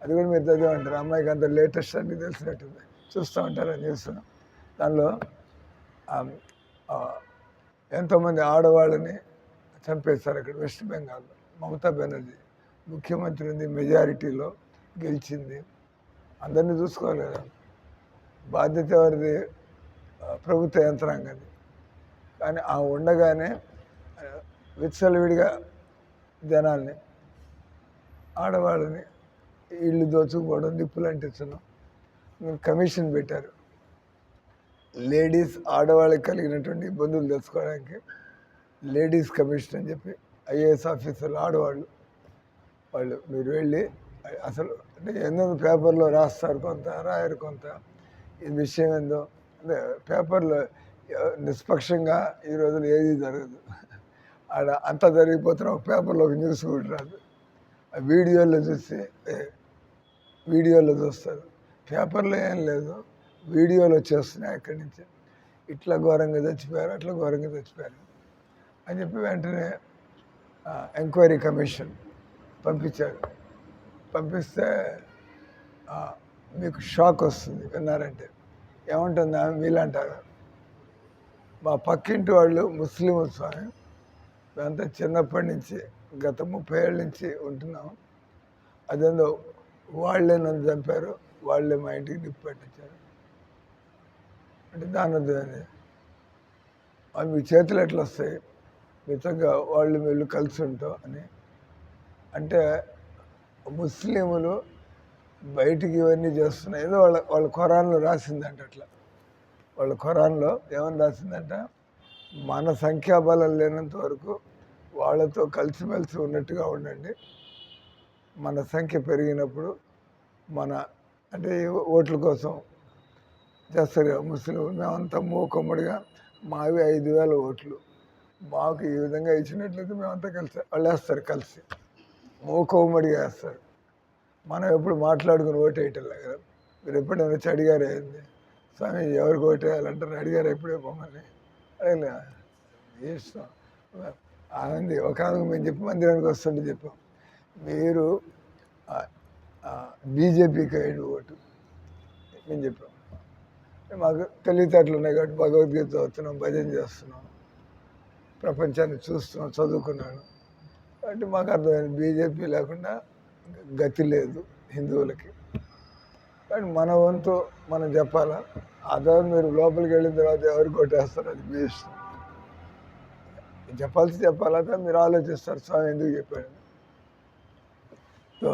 అది కూడా మీరు చదివే ఉంటారు, అమ్మాయికి అంత లేటెస్ట్ అన్ని తెలిసినట్టుంది, చూస్తూ ఉంటారు న్యూస్. దానిలో ఎంతోమంది ఆడవాళ్ళని చంపేస్తారు అక్కడ వెస్ట్ బెంగాల్లో. మమతా బెనర్జీ ముఖ్యమంత్రి ఉంది, మెజారిటీలో గెలిచింది, అందరినీ చూసుకోవాలి కదా, బాధ్యత ఎవరిది? ప్రభుత్వ యంత్రాంగది. కానీ ఆ ఉండగానే విచ్చలవిడిగా జనాల్ని, ఆడవాళ్ళని ఇళ్ళు దోచుకోవడం, నిప్పులు అంటించడం, కమిషన్ పెట్టారు. లేడీస్ ఆడవాళ్ళకి కలిగినటువంటి ఇబ్బందులు తెలుసుకోవడానికి లేడీస్ కమిషన్ అని చెప్పి ఐఏఎస్ ఆఫీసర్లు ఆడవాళ్ళు వాళ్ళు మీరు వెళ్ళి అసలు అంటే ఏందో పేపర్లో రాస్తారు కొంత, రాయరు కొంత, ఈ విషయం ఏందో అంటే పేపర్లో నిష్పక్షంగా ఈ రోజులు ఏది జరగదు. ఆడ అంతా జరిగిపోతున్న ఒక పేపర్లో ఒక న్యూస్ కూడా రాదు. ఆ వీడియోలో చూస్తారు. పేపర్లో ఏం లేదు, వీడియోలు వచ్చేస్తున్నాయి అక్కడి నుంచి. ఇట్లా ఘోరంగా చచ్చిపోయారు, అట్లా ఘోరంగా చచ్చిపోయారు అని చెప్పి వెంటనే ఎంక్వైరీ కమిషన్ పంపించారు. పంపిస్తే మీకు షాక్ వస్తుంది విన్నారంటే. ఏముంటుంది ఆమె వీళ్ళంటారు, మా పక్కింటి వాళ్ళు ముస్లిం స్వామి, మేమంతా చిన్నప్పటి నుంచి గత 30 ఏళ్ళ నుంచి ఉంటున్నాం. అదేందో వాళ్ళే నన్ను చంపారు, వాళ్ళే మా ఇంటికి నిప్పు పెట్టించారు అంటే దాని అర్థం అది మీ చేతులు ఎట్లా వస్తాయి, మితంగా వాళ్ళు వీళ్ళు కలిసి ఉంటాం అని. అంటే ముస్లింలు బయటికి ఇవన్నీ చేస్తున్నాయి. ఏదో వాళ్ళ ఖురాన్లో రాసిందంట. అట్లా వాళ్ళ ఖురాన్లో ఏమని రాసిందంట, మన సంఖ్యాబలం లేనంత వరకు వాళ్ళతో కలిసిమెలిసి ఉన్నట్టుగా ఉండండి. మన సంఖ్య పెరిగినప్పుడు అంటే ఓట్ల కోసం చేస్తారు కదా ముస్లింలు, మేమంతా మూకమ్మడిగా మావి 5,000 ఓట్లు, మాకు ఈ విధంగా ఇచ్చినట్లయితే మేమంతా కలిసి వాళ్ళు వేస్తారు, కలిసి మూకమ్మడిగా వేస్తారు. మనం ఎప్పుడు మాట్లాడుకుని ఓటేయటంలే కదా. మీరు ఎప్పుడైనా వచ్చి అడిగారు ఏంది స్వామి ఎవరికి ఓటేయాలంటారు, అడిగారు ఎప్పుడే మమ్మల్ని? అడగలే, ఇష్టం ఆనంది. ఒక ఆమెకు మేము చెప్పి మందిరానికి వస్తుంటే చెప్పాం, మీరు బీజేపీకి వేయండి ఓటు మేము చెప్పాం. మాకు తెలివితేటలు ఉన్నాయి కాబట్టి భగవద్గీత చదువుతున్నాం, భజన చేస్తున్నాం, ప్రపంచాన్ని చూస్తున్నాం, చదువుకున్నాను కాబట్టి మాకు అర్థమైంది బీజేపీ లేకుండా గతి లేదు హిందువులకి. కానీ మన వంతు మనం చెప్పాలా. అదే మీరు లోపలికి వెళ్ళిన తర్వాత ఎవరికి కొట్టేస్తారు అది మీ ఇష్టం. చెప్పాలా మీరు ఆలోచిస్తారు స్వామి ఎందుకు చెప్పాడు. సో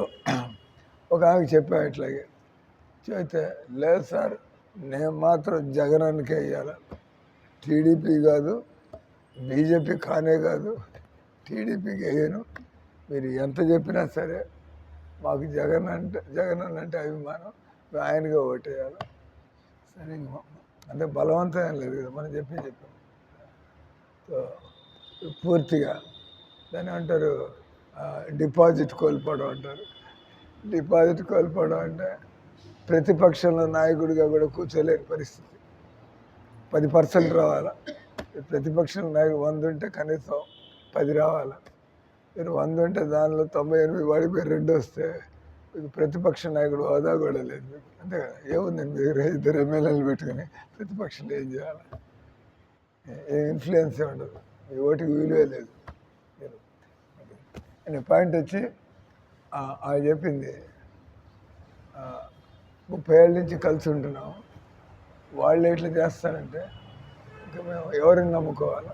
ఒక ఆమెకి చెప్పాను ఇట్లాగే చెబితే, లేదు సార్ నేను మాత్రం జగనానికే వేయాలి, టీడీపీ కాదు, బీజేపీ కానే కాదు, టీడీపీకి వేయను. మీరు ఎంత చెప్పినా సరే మాకు జగన్ అంటే అభిమానం, ఆయనగా ఓటేయాలి. సరే అంటే బలవంతం ఏం లేదు కదా, మనం చెప్పాం. సో పూర్తిగా దాన్ని అంటారు డిపాజిట్ కోల్పోవడం అంటారు. డిపాజిట్ కోల్పోవడం అంటే ప్రతిపక్షంలో నాయకుడిగా కూడా కూర్చోలేని పరిస్థితి. 10% రావాలా. ప్రతిపక్షంలో నాయకుడు 100 ఉంటే కనీసం 10 రావాలా. మీరు 100 ఉంటే దానిలో 98 వాడిపోయి 2 వస్తే మీకు ప్రతిపక్ష నాయకుడు హోదా కూడా లేదు మీకు. అంతే కదా, ఏముందండి మీరు 2 ఎమ్మెల్యేలు పెట్టుకుని ప్రతిపక్షంలో ఏం చేయాలి? ఏ ఇన్ఫ్లుయెన్సే ఉండదు, మీ ఓటుకి విలువే లేదు. అనే పాయింట్ వచ్చి ఆయన చెప్పింది 30 ఏళ్ళ నుంచి కలిసి ఉంటున్నాం, వాళ్ళు ఎట్లా చేస్తారంటే ఇంకా మేము ఎవరిని నమ్ముకోవాలి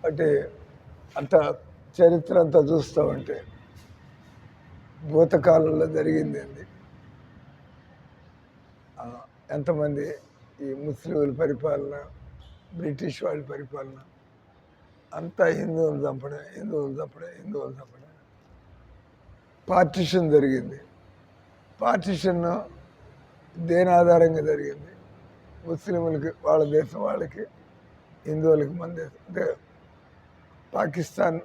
అంటే అంత చరిత్ర అంతా చూస్తూ ఉంటే భూతకాలంలో జరిగింది ఏంది, ఎంతమంది ఈ ముస్లింల పరిపాలన, బ్రిటిష్ వాళ్ళ పరిపాలన అంతా హిందువులు చంపడే. పార్టిషన్ జరిగింది. పార్టిషన్ దేని ఆధారంగా జరిగింది? ముస్లింలకి వాళ్ళ దేశం వాళ్ళకి, హిందువులకి మన దేశం. అంటే పాకిస్తాన్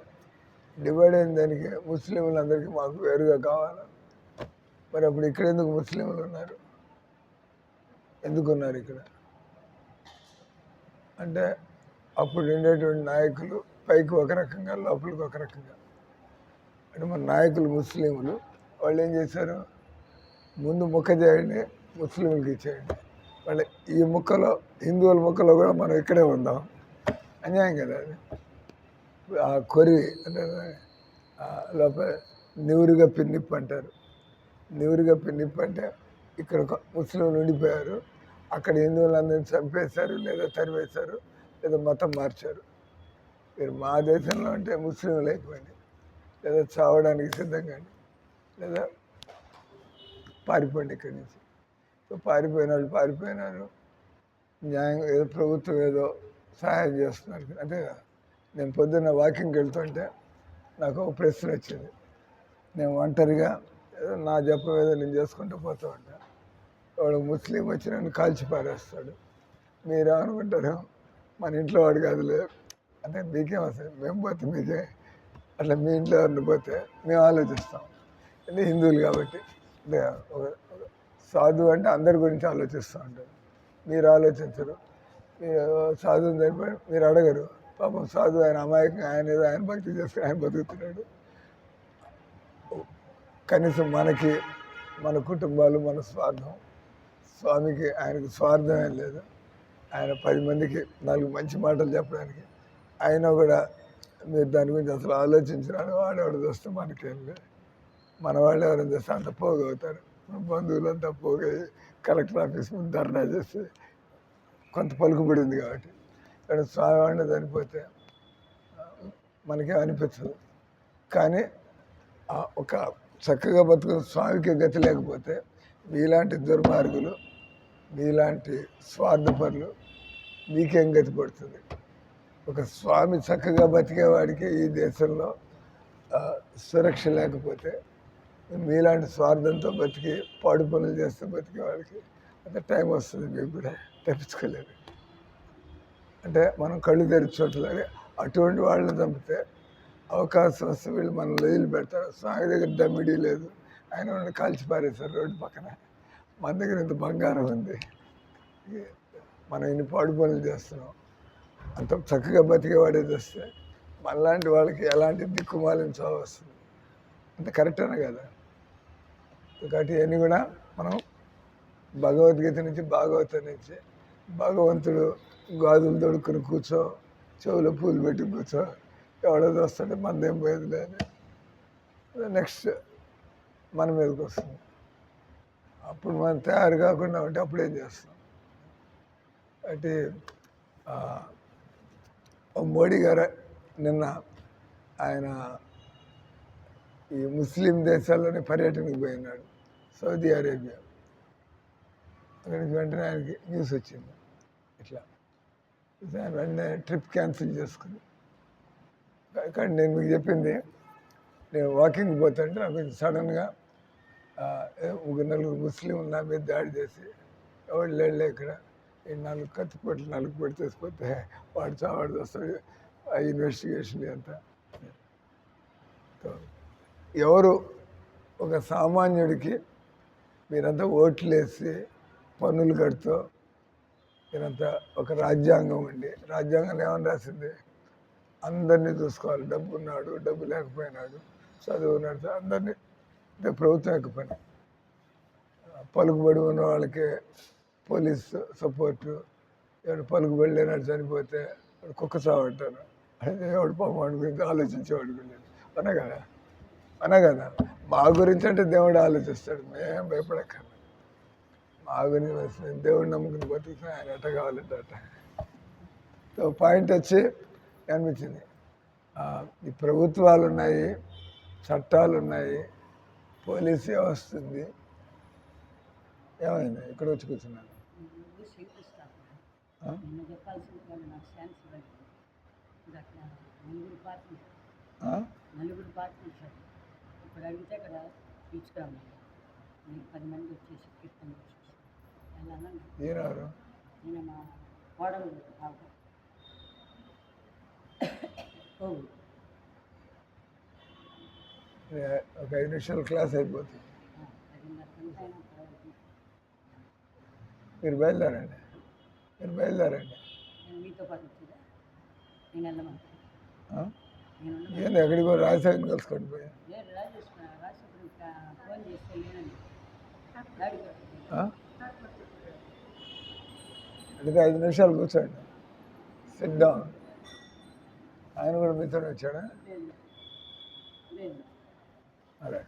డివైడ్ అయిన దానికి ముస్లింలందరికీ మాకు వేరుగా కావాలి. మరి అప్పుడు ఇక్కడ ఎందుకు ముస్లింలు ఉన్నారు? ఎందుకున్నారు ఇక్కడ అంటే అప్పుడు ఉండేటువంటి నాయకులు పైకి ఒక రకంగా, లోపలికి ఒక రకంగా. అంటే మన నాయకులు ముస్లింలు, వాళ్ళు ఏం చేశారు, ముందు ముక్క చేయండి, ముస్లింలకి ఇచ్చేయండి, వాళ్ళ ఈ ముక్కలో హిందువుల ముక్కలో కూడా మనం ఇక్కడే ఉందాం. అన్యాయం కదా అది. ఆ కొరివి అంటే లోపల నివురుగప్పి నిప్పు అంటారు. నివురుగప్పి నిప్పు అంటే ఇక్కడ ముస్లింలు ఉండిపోయారు, అక్కడ హిందువులందరినీ చంపేశారు, లేదా తరివేశారు, లేదా మతం మార్చారు. మీరు మా దేశంలో అంటే ముస్లింలు అయిపోయింది, లేదా చావడానికి సిద్ధంగా, లేదా పారిపోండి ఇక్కడి నుంచి. సో పారిపోయినారు. న్యాయం ఏదో ప్రభుత్వం ఏదో సహాయం చేస్తున్నారు. అంతే కదా. నేను పొద్దున్న వాకింగ్కి వెళ్తుంటే నాకు ఒక ప్రశ్న వచ్చింది. నేను ఒంటరిగా ఏదో నా జపం ఏదో నేను చేసుకుంటూ పోతూ ఉంటాను. వాడు ముస్లిం వచ్చి నన్ను కాల్చి పారేస్తాడు. మీరు అనుకుంటారు మన ఇంట్లో వాడు కాదులే అంటే మీకేం వస్తుంది, మేము పోతే మీకే అట్లా మీ ఇంట్లో ఎవరిని పోతే మేము ఆలోచిస్తాం. అంటే హిందువులు కాబట్టి అంటే సాధువు అంటే అందరి గురించి ఆలోచిస్తూ ఉంటారు. మీరు ఆలోచించరు. మీరు సాధువుని సరిపోయి మీరు అడగరు. పాపం సాధువు ఆయన అమాయకంగా ఆయన ఏదో ఆయన భక్తి చేసుకుని ఆయన బతుకుతున్నాడు. కనీసం మనకి మన కుటుంబాలు మన స్వార్థం, స్వామికి ఆయనకు స్వార్థం ఏం లేదు. ఆయన 10 మందికి 4 మంచి మాటలు చెప్పడానికి అయినా కూడా మీరు దాని గురించి అసలు ఆలోచించినాడు. వాడేవాడు చూస్తే మనకేం లేదు. మన వాళ్ళు ఎవరైనా చేస్తే అంత పోగవుతారు. మన బంధువులంతా పోగయి కలెక్టర్ ఆఫీస్ ముందు ధర్నా చేస్తే కొంత పలుకుబడి ఉంది కాబట్టి ఇక్కడ స్వామి వాడిని చనిపోతే మనకే అనిపించదు. కానీ ఒక చక్కగా బతుకున్న స్వామికి గతి లేకపోతే మీలాంటి దుర్మార్గులు, మీలాంటి స్వార్థపరులు మీకేం గతి పడుతుంది? ఒక స్వామి చక్కగా బతికేవాడికి ఈ దేశంలో సురక్ష లేకపోతే మీలాంటి స్వార్థంతో బతికి పాడు పనులు చేస్తే బతికేవాడికి అంత టైం వస్తుంది. మీకు కూడా తప్పించుకోలేదు. అంటే మనం కళ్ళు తెరిచి చూడలేదు. అటువంటి వాళ్ళని చంపితే అవకాశం వస్తే వీళ్ళు మనల్ని వదిలిపెడతారు. స్వామి దగ్గర దమ్మిడీ లేదు, ఆయన కాల్చి పారేశారు రోడ్డు పక్కన. మన దగ్గర ఇంత బంగారం ఉంది, మనం ఇన్ని పాడు పనులు చేస్తున్నాం. అంత చక్కగా బతికేవాడే చేస్తే మనలాంటి వాళ్ళకి ఎలాంటి దిక్కుమాలిన చావు వస్తుంది? అంత కరెక్టేనా కదా? కాబట్టి ఇవన్నీ కూడా మనం భగవద్గీత నుంచి భాగవతం నుంచి భగవంతుడు గాజులు తొడుక్కుని కూర్చో, చెవులో పూలు పెట్టి కూర్చో, ఎవడో వస్తుంటే మనదేం పోయేది లేదు. నెక్స్ట్ మన మీదకి వస్తుంది. అప్పుడు మనం తయారు కాకుండా ఉంటే అప్పుడేం చేస్తాం? అంటే మోడీ గారు నిన్న ఆయన ఈ ముస్లిం దేశాల్లోనే పర్యటనకు పోయినాడు, సౌదీ అరేబియా. అక్కడి నుంచి వెంటనే ఆయనకి న్యూస్ వచ్చింది ఇట్లా. ఆయన వెంటనే ట్రిప్ క్యాన్సిల్ చేసుకుని. కానీ నేను మీకు చెప్పింది, నేను వాకింగ్ పోతుంటే నాకు సడన్గా 3-4 ముస్లింలు నా మీద దాడి చేసి ఎవరు లేడులే ఇక్కడ, ఈ 4 కత్తిపోట్లు 4 పెట్టి తీసుకుపోతే వాడు చావాడు వస్తాడు, ఆ ఇన్వెస్టిగేషన్ అంతా. ఎవరు ఒక సామాన్యుడికి మీరంతా ఓట్లు వేసి పన్నులు కడుతూ మీరంతా ఒక రాజ్యాంగం ఉండి, రాజ్యాంగం ఏమని రాసింది? అందరినీ చూసుకోవాలి. డబ్బు ఉన్నాడు, డబ్బు లేకపోయినాడు, చదువున్నాడు, అందరినీ. అంటే ప్రభుత్వం యొక్క పని. పలుకుబడి ఉన్న వాళ్ళకి పోలీస్ సపోర్టు, ఎవరు పలుకుబడి లేనాడు చనిపోతే కుక్క చావంటారు. అయితే ఎవడు పాపం వాడి గురించి ఆలోచించేవాడు లేదు. అనే కదా, అనే కదా. మా గురించి అంటే దేవుడు ఆలోచిస్తాడు, మేము భయపడక్కర్లేదు. మా గురించి దేవుడు నమ్ముకుని బతుకుతాం, ఆయన ఎట్ట కావాలంటే అట్ట. సో పాయింట్ వచ్చి అనిపించింది, ఈ ప్రభుత్వాలు ఉన్నాయి, చట్టాలు ఉన్నాయి, పోలీస్ వ్యవస్థ ఉంది. ఏమైంది ఇక్కడ వచ్చి కూర్చున్నాను? నలుగురు పార్టీ సార్ ఇప్పుడు అడిగితే అక్కడ తీసుకురాము 10 మంది వచ్చేసి కీర్తన ఏనారు నేను మా కోడలు ఒక 5 నిమిషాలు క్లాస్ అయిపోతుంది. మీరు బయలుదేరండి, మీరు బయలుదేరండి. మీతో పాటు వచ్చిందా? నేను వెళ్ళమంటాను. ఏంది ఎక్కడికో రాజశేఖర్ కలుసుకోండి పోయా. ఫోన్ చేస్తే లేనండి. అడిగితే 5 నిమిషాలు కూర్చోండి, సిట్ డౌన్. ఆయన కూడా మీతో వచ్చాడా? అరే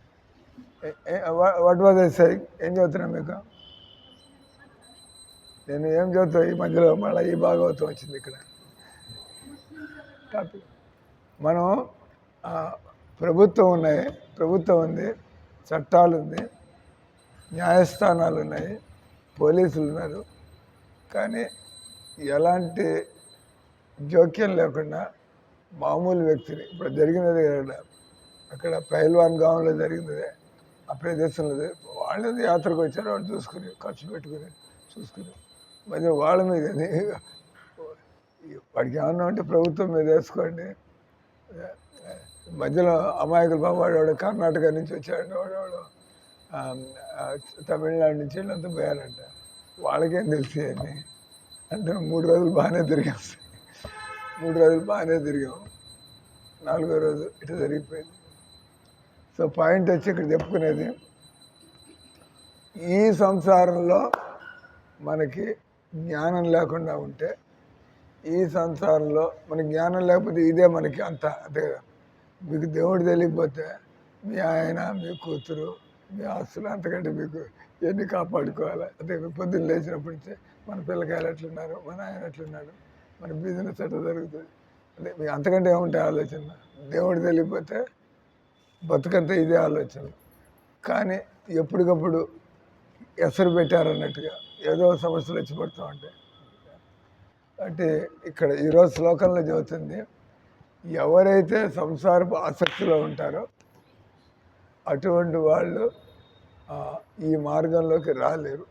వాట్ వాజ్ ఐ సెయింగ్? ఏం చదువుతున్నా మీకు? నేను ఏం చదువుతా ఈ మధ్యలో మళ్ళీ ఈ భాగవతం వచ్చింది ఇక్కడ టాపిక్. మనం ప్రభుత్వం ఉన్నాయి, ప్రభుత్వం ఉంది, చట్టాలు ఉంది, న్యాయస్థానాలు ఉన్నాయి, పోలీసులు ఉన్నారు. కానీ ఎలాంటి జోక్యం లేకుండా మామూలు వ్యక్తిని, ఇప్పుడు జరిగినది అక్కడ పైల్వాన్ గాంలో జరిగినదే, ఆ ప్రదేశంలో వాళ్ళది యాత్రకు వచ్చారు, వాళ్ళు చూసుకుని ఖర్చు పెట్టుకుని చూసుకుని మధ్య వాళ్ళ మీద వాడికి ఏమన్నా ఉంటే ప్రభుత్వం మీద వేసుకోండి. మధ్యలో అమాయకులు బాబు వాడు కర్ణాటక నుంచి వచ్చాడు, వాడు తమిళనాడు నుంచి వీళ్ళంతా పోయారంట. వాళ్ళకేం తెలిసి అని అంటే 3 రోజులు బాగానే తిరిగాం. 3 రోజులు బాగానే తిరిగాం, 4వ రోజు ఇటు జరిగిపోయింది. సో పాయింట్ వచ్చి ఇక్కడ చెప్పుకునేది, ఈ సంసారంలో మనకి జ్ఞానం లేకుండా ఉంటే, ఈ సంసారంలో మనకి జ్ఞానం లేకపోతే ఇదే మనకి అంత అదే కదా. మీకు దేవుడు తెలియకపోతే మీ ఆయన, మీ కూతురు, మీ ఆస్తులు, అంతకంటే మీకు ఎన్ని కాపాడుకోవాలి. అదే పొద్దున్న లేచినప్పటి నుంచి మన పిల్లకాయలు ఎట్లున్నారు, మన ఆయన ఎట్లున్నాడు, మన బిజినెస్ ఎట్లా జరుగుతుంది, అదే మీకు అంతకంటే ఏముంటాయి ఆలోచన. దేవుడు తెలియకపోతే బతుకంతా ఇదే ఆలోచన. కానీ ఎప్పటికప్పుడు ఎసరు పెట్టారన్నట్టుగా ఏదో సమస్యలు వచ్చి పడుతూ ఉంటాయి. అంటే ఇక్కడ ఈరోజు శ్లోకంలో చెబుతుంది, ఎవరైతే సంసారపు ఆసక్తిలో ఉంటారో అటువంటి వాళ్ళు ఈ మార్గంలోకి రాలేరు.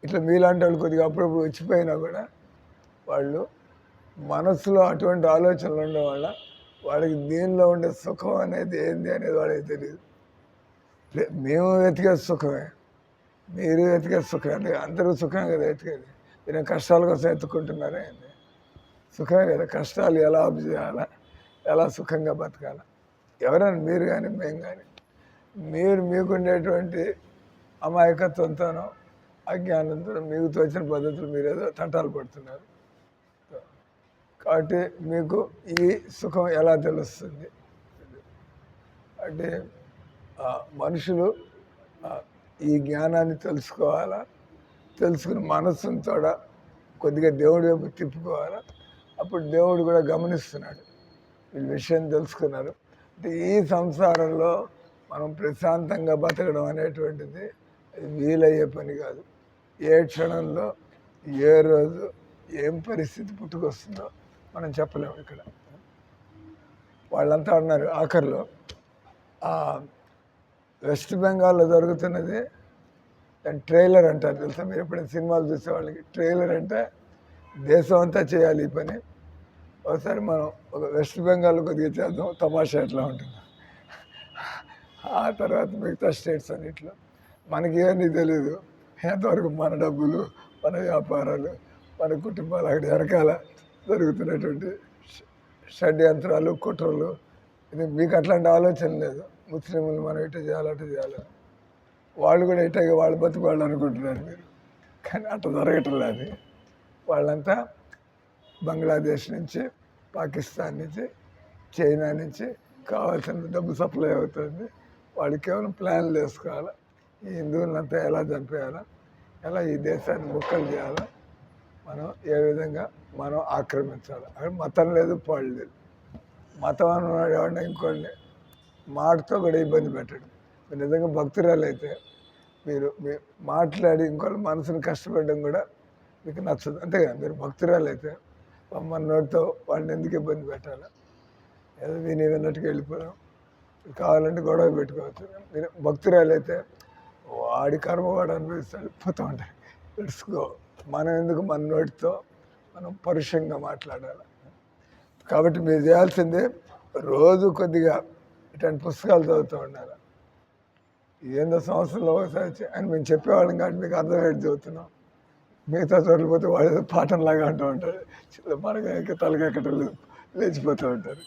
ఇట్లా మీలాంటి వాళ్ళు కొద్దిగా అప్పుడప్పుడు వచ్చిపోయినా కూడా వాళ్ళు మనసులో అటువంటి ఆలోచనలు ఉండడం వల్ల వాళ్ళకి దీనిలో ఉండే సుఖం అనేది ఏంది అనేది వాళ్ళకి తెలియదు. మేము వెతికే సుఖమే, మీరు వెతికే సుఖమే, అంటే అందరూ సుఖమే కదా వెతికేది. మీరు కష్టాల కోసం ఎత్తుకుంటున్నారా ఏంది? సుఖమే కదా. కష్టాలు ఎలా ఆపు చేయాలా, ఎలా సుఖంగా బతకాలా, ఎవరైనా మీరు కానీ మేము కానీ, మీరు మీకుండేటువంటి అమాయకత్వంతోనో అజ్ఞానంతో మీకు తోచిన పద్ధతులు మీరు ఏదో తంటాలు పడుతున్నారు. కాబట్టి మీకు ఈ సుఖం ఎలా తెలుస్తుంది అంటే, మనుషులు ఈ జ్ఞానాన్ని తెలుసుకోవాలా, తెలుసుకుని మనస్సును తోడ కొద్దిగా దేవుడి వైపు తిప్పుకోవాలా. అప్పుడు దేవుడు కూడా గమనిస్తున్నాడు, వీళ్ళ విషయం తెలుసుకున్నారు. అంటే ఈ సంసారంలో మనం ప్రశాంతంగా బతకడం అనేటువంటిది వీలయ్యే పని కాదు. ఏ క్షణంలో ఏ రోజు ఏం పరిస్థితి పుట్టుకొస్తుందో మనం చెప్పలేము. ఇక్కడ వాళ్ళంతా అన్నారు ఆఖరిలో, వెస్ట్ బెంగాల్లో జరుగుతున్నది దాని ట్రైలర్ అంటారు తెలుసా. మీరు ఎప్పుడైనా సినిమాలు చూసే వాళ్ళకి ట్రైలర్ అంటే దేశం అంతా చేయాలి ఈ పని. ఒకసారి మనం ఒక వెస్ట్ బెంగాల్ కొద్దిగా చేద్దాం, తమాషా ఎట్లా ఉంటుంది. ఆ తర్వాత మిగతా స్టేట్స్ అన్నిట్లో మనకి ఏమీ తెలీదు. ఎంతవరకు మన డబ్బులు, మన వ్యాపారాలు, మన కుటుంబాలు అక్కడ వెనకాల జరుగుతున్నటువంటి షడ్యంత్రాలు, కుట్రలు, ఇది మీకు అట్లాంటి ఆలోచన లేదు. ముస్లింలు మనం ఇట్లా చేయాలి, అట్లా చేయాలి, వాళ్ళు కూడా ఇట్లాగే వాళ్ళ బతుకు వాళ్ళు అనుకుంటున్నారు మీరు. కానీ అట్లా జరగటం లేదు. వాళ్ళంతా బంగ్లాదేశ్ నుంచి, పాకిస్తాన్ నుంచి, చైనా నుంచి కావాల్సిన డబ్బు సప్లై అవుతుంది. వాళ్ళు కేవలం ప్లాన్లు వేసుకోవాలి, ఈ హిందువులంతా ఎలా చంపేయాలా, ఎలా ఈ దేశాన్ని ముక్కలు చేయాలా, మనం ఏ విధంగా మనం ఆక్రమించాలి. అక్కడ మతం లేదు, పాడు లేదు. మతం అన్నవాడు ఎవరైనా ఇంకోండి మాటతో కూడా ఇబ్బంది పెట్టడం. మీరు నిజంగా భక్తురాలు అయితే మీరు మాట్లాడి ఇంకోళ్ళ మనసుని కష్టపడడం కూడా మీకు నచ్చదు. అంతేగా మీరు భక్తురాలు అయితే మన నోటితో వాళ్ళని ఎందుకు ఇబ్బంది పెట్టాలి, ఏదో విన్నట్టుగా వెళ్ళిపోయాం. కావాలంటే గొడవ పెట్టుకోవచ్చు. మీరు భక్తురాలు అయితే వాడి కర్మ వాడు అనుభవిస్తాడు, పోతూ ఉంటాయి. తెలుసుకో, మనం ఎందుకు మన నోటితో మనం పరుషంగా మాట్లాడాలి. కాబట్టి మీరు చేయాల్సిందే రోజు కొద్దిగా ఇట్లాంటి పుస్తకాలు చదువుతూ ఉండాలి. ఏందో సంవత్సరంలో ఒకసారి అని మేము చెప్పేవాళ్ళం కాబట్టి మీకు అర్థమయ్యేది చదువుతున్నాం. మిగతా చోట్ల పోతే వాళ్ళు ఏదో పాఠంలాగా అంటూ ఉంటారు, మనకి తలకెక్కటలు లేచిపోతూ ఉంటారు.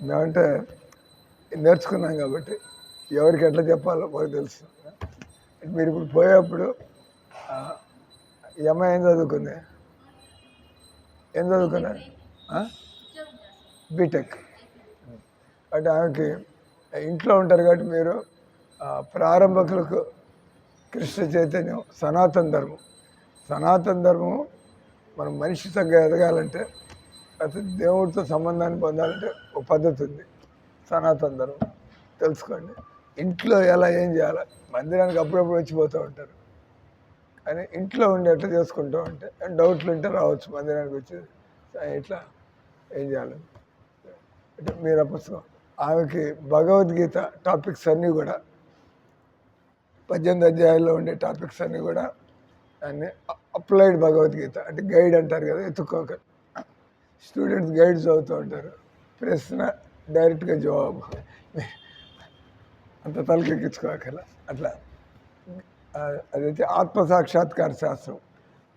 మేమంటే నేర్చుకున్నాం కాబట్టి ఎవరికి ఎట్లా చెప్పాలో మాకు తెలుసు. మీరు ఇప్పుడు పోయేప్పుడు ఈ అమ్మాయి ఏం చదువుకుంది, ఏం చదువుకున్నా? బీటెక్. అంటే ఆమెకి ఇంట్లో ఉంటారు కాబట్టి మీరు ప్రారంభకులకు కృష్ణ చైతన్యం, సనాతన ధర్మం మనం మనిషి సంఖ్య ఎదగాలంటే, అసలు దేవుడితో సంబంధాన్ని పొందాలంటే ఒక పద్ధతి ఉంది. సనాతన ధర్మం తెలుసుకోండి. ఇంట్లో ఎలా ఏం చేయాలి, మందిరానికి అప్పుడప్పుడు వచ్చిపోతూ ఉంటారు, కానీ ఇంట్లో ఉండి ఎట్లా చేసుకుంటూ ఉంటే డౌట్లు ఉంటే రావచ్చు మందిరానికి వచ్చి ఇట్లా ఏం చేయాలి అంటే మీరు ఆ పుస్తకం ఆమెకి భగవద్గీత టాపిక్స్ అన్నీ కూడా 18 అధ్యాయాల్లో ఉండే టాపిక్స్ అన్నీ కూడా అన్ని అప్లైడ్ భగవద్గీత అంటే గైడ్ అంటారు కదా, ఎత్తుక్కోక స్టూడెంట్స్ గైడ్ చదువుతూ ఉంటారు. ప్రశ్న డైరెక్ట్గా జవాబు, అంత తలకెక్కించుకోకల అట్లా. అదైతే ఆత్మసాక్షాత్కార శాస్త్రం.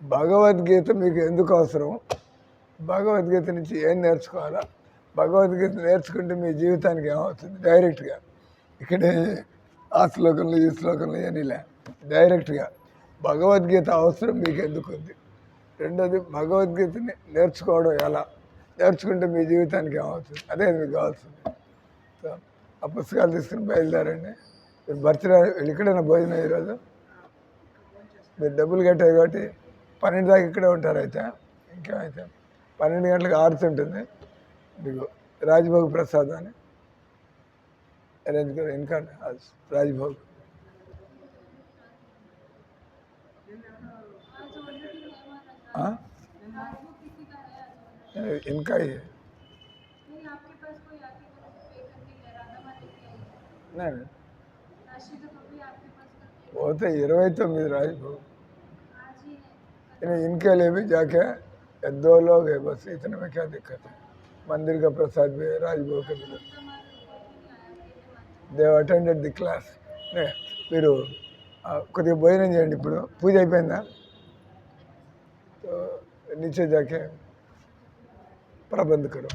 భగవద్గీత మీకు ఎందుకు అవసరం, భగవద్గీత నుంచి ఏం నేర్చుకోవాలా, భగవద్గీత నేర్చుకుంటే మీ జీవితానికి ఏమవుతుంది, డైరెక్ట్గా ఇక్కడే ఆ శ్లోకంలో ఈ శ్లోకంలో ఏనిలే, డైరెక్ట్గా భగవద్గీత అవసరం మీకు ఎందుకు ఉంది. రెండోది భగవద్గీతని నేర్చుకోవడం ఎలా, నేర్చుకుంటే మీ జీవితానికి ఏమవుతుంది, అదే మీకు కావాల్సింది. సో ఆ పుస్తకాలు తీసుకుని బయలుదేరండి. మీరు బర్త్డే ఇక్కడైనా భోజనం ఈరోజు మీరు డబ్బులు కట్టారు కాబట్టి 12 దాకా ఇక్కడే ఉంటారు. అయితే ఇంకేమైతే 12 గంటలకు ఆరుతు ఉంటుంది మీకు రాజ్భోగ్ ప్రసాదం అని అరేంజ్ కरो इनका राजभोग इनका ही है। नहीं वो तो 29 राजभोग, इनके लिए भी जाके 2 लोग है बस, इतने में क्या दिक्कत है। मंदिर का प्रसाद भी है, राजभोग का भी। They attended the class. మీరు కొద్దిగా భోజనం చేయండి. ఇప్పుడు పూజ అయిపోయిందా, नीचे जाके प्रबंध करो.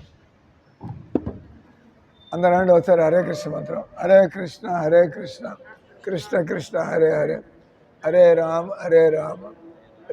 अंदर आंड ఒకసారి హరే కృష్ణ మంత్రం, హరే కృష్ణ కృష్ణ కృష్ణ హరే హరే, హరే రామ